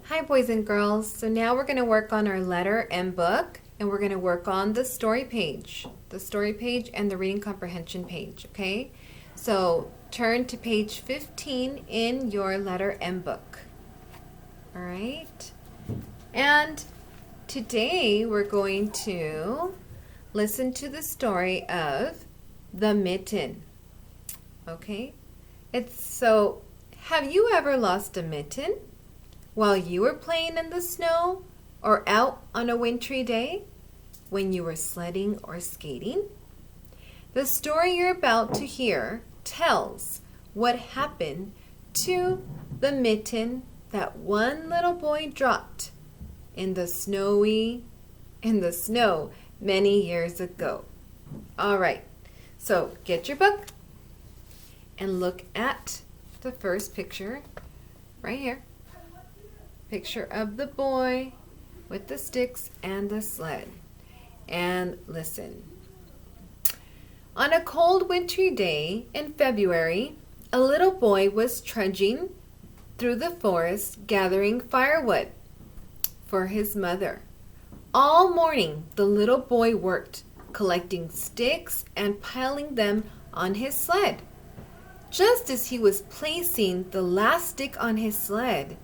Hi boys and girls. So now we're going to work on our letter and book, and we're going to work on the story page. The story page and the reading comprehension page, okay? So turn to page 15 in your letter and book. All right? And today we're going to listen to the story of the Mitten. Okay? Have you ever lost a mitten while you were playing in the snow or out on a wintry day when you were sledding or skating? The story you're about to hear tells what happened to the mitten that one little boy dropped in the snow many years ago. All right, so get your book and look at the first picture right here. Picture of the boy with the sticks and the sled. And listen. On a cold wintry day in February, a little boy was trudging through the forest gathering firewood for his mother. All morning, the little boy worked, collecting sticks and piling them on his sled. Just as he was placing the last stick on his sled,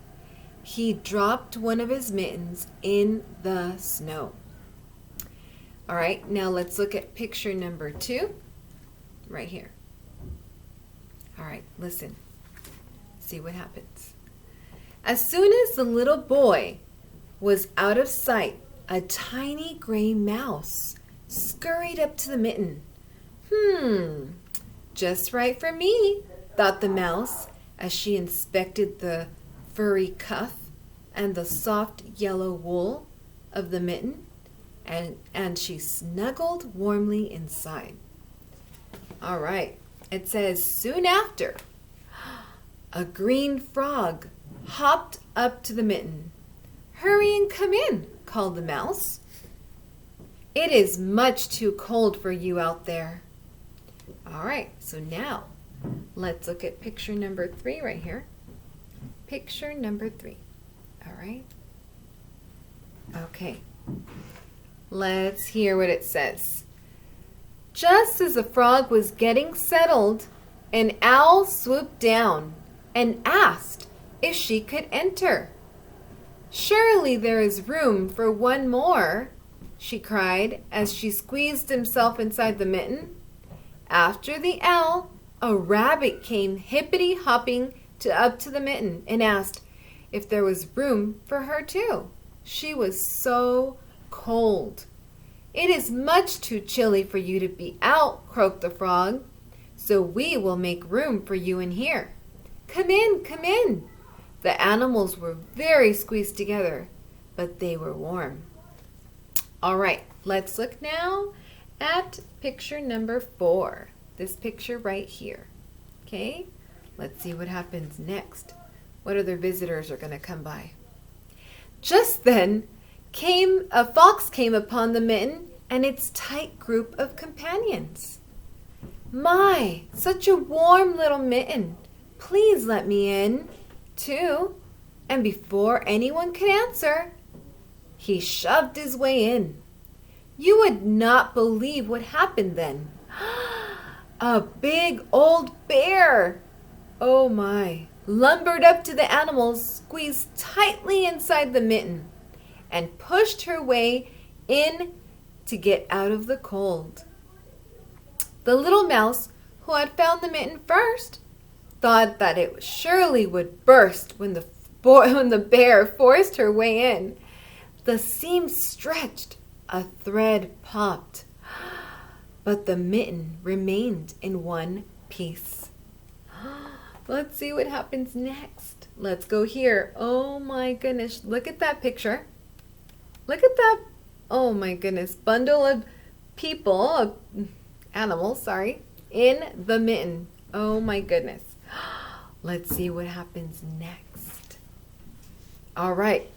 he dropped one of his mittens in the snow. All right, now let's look at picture number 2, right here. All right, listen. See what happens. As soon as the little boy was out of sight, a tiny gray mouse scurried up to the mitten. Just right for me, thought the mouse as she inspected the furry cuff and the soft yellow wool of the mitten, and she snuggled warmly inside. All right, it says soon after, a green frog hopped up to the mitten. Hurry and come in, called the mouse. It is much too cold for you out there. All right, so now let's look at picture number 3 right here. Picture number 3. All right. Okay. Let's hear what it says. Just as the frog was getting settled, an owl swooped down and asked if she could enter. Surely there is room for one more, she cried as she squeezed himself inside the mitten. After the owl, a rabbit came hippity-hopping up to the mitten and asked if there was room for her too. She was so cold. It is much too chilly for you to be out, croaked the frog, so we will make room for you in here. Come in, come in. The animals were very squeezed together, but they were warm. All right, let's look now at picture number 4. This picture right here. Okay? Let's see what happens next. What other visitors are going to come by? Just then, a fox came upon the mitten and its tight group of companions. My, such a warm little mitten. Please let me in, too. And before anyone could answer, he shoved his way in. You would not believe what happened then. A big old bear, oh my, lumbered up to the animals, squeezed tightly inside the mitten, and pushed her way in to get out of the cold. The little mouse, who had found the mitten first, thought that it surely would burst when the bear forced her way in. The seam stretched, a thread popped, but the mitten remained in one piece. Let's see what happens next. Let's go here. Oh my goodness, look at that picture. Look at that, oh my goodness, bundle of animals, in the mitten. Oh my goodness. Let's see what happens next. All right.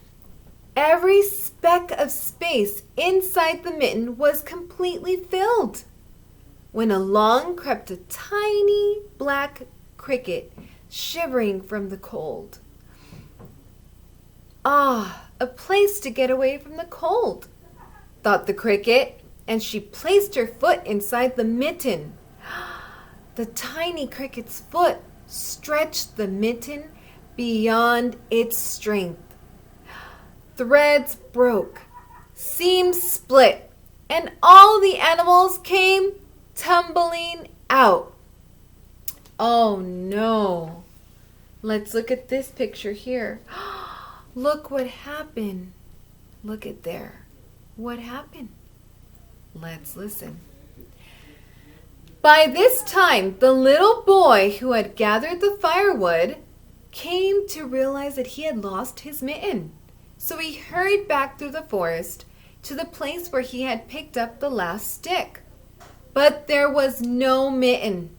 Every speck of space inside the mitten was completely filled when along crept a tiny black cricket shivering from the cold. Ah, a place to get away from the cold, thought the cricket, and she placed her foot inside the mitten. The tiny cricket's foot stretched the mitten beyond its strength. Threads broke, seams split, and all the animals came tumbling out. Oh no. Let's look at this picture here. Look what happened. Look at there. What happened? Let's listen. By this time, the little boy who had gathered the firewood came to realize that he had lost his mitten. So he hurried back through the forest to the place where he had picked up the last stick. But there was no mitten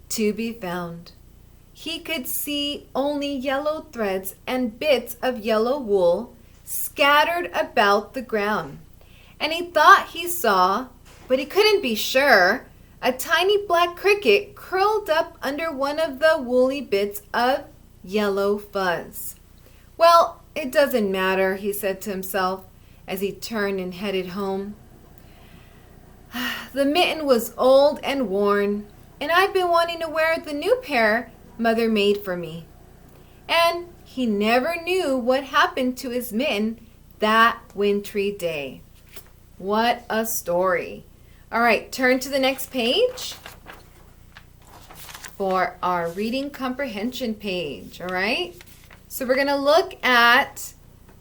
to be found. He could see only yellow threads and bits of yellow wool scattered about the ground. And he thought he saw, but he couldn't be sure, a tiny black cricket curled up under one of the woolly bits of yellow fuzz. Well, it doesn't matter, he said to himself as he turned and headed home. The mitten was old and worn, and I've been wanting to wear the new pair Mother made for me. And he never knew what happened to his mitten that wintry day. What a story. All right, turn to the next page for our reading comprehension page, all right? So we're going to look at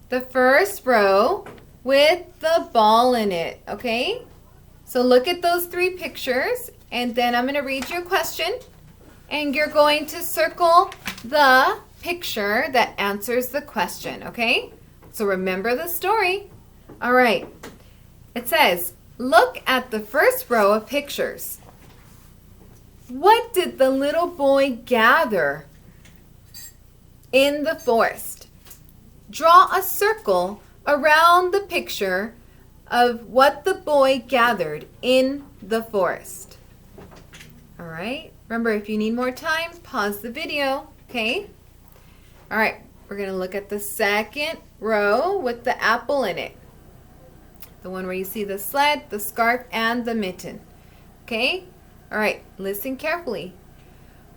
the first row with the ball in it, okay? So look at those three pictures, and then I'm going to read you a question, and you're going to circle the picture that answers the question, okay? So remember the story. All right. It says, look at the first row of pictures. What did the little boy gather in the forest? Draw a circle around the picture of what the boy gathered in the forest. All right. Remember, if you need more time, pause the video, okay? All right. We're going to look at the second row with the apple in it. The one where you see the sled, the scarf, and the mitten. Okay? All right, listen carefully.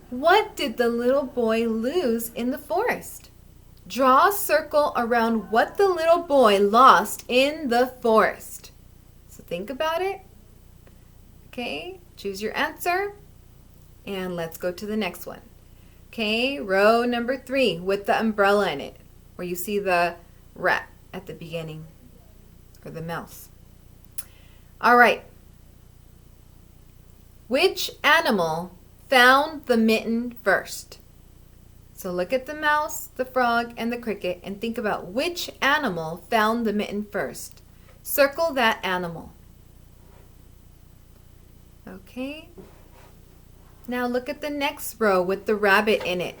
What did the little boy lose in the forest? Draw a circle around what the little boy lost in the forest. So think about it. Okay, choose your answer. And let's go to the next one. Okay, row number 3 with the umbrella in it, where you see the rat at the beginning. Or the mouse. All right. Which animal found the mitten first? So look at the mouse, the frog, and the cricket and think about which animal found the mitten first. Circle that animal. Okay. Now look at the next row with the rabbit in it,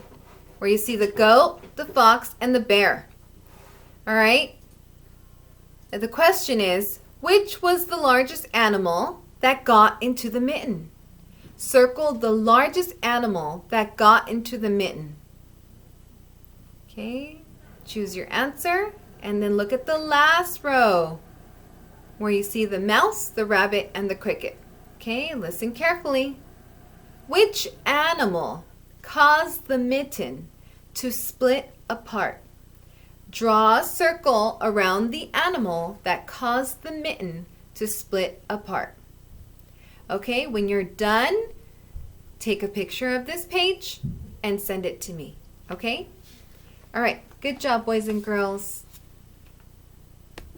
where you see the goat, the fox, and the bear. All right. The question is, which was the largest animal that got into the mitten? Circle the largest animal that got into the mitten. Okay, choose your answer and then look at the last row where you see the mouse, the rabbit, and the cricket. Okay, listen carefully. Which animal caused the mitten to split apart? Draw a circle around the animal that caused the mitten to split apart. Okay, when you're done, take a picture of this page and send it to me. Okay? All right, good job, boys and girls.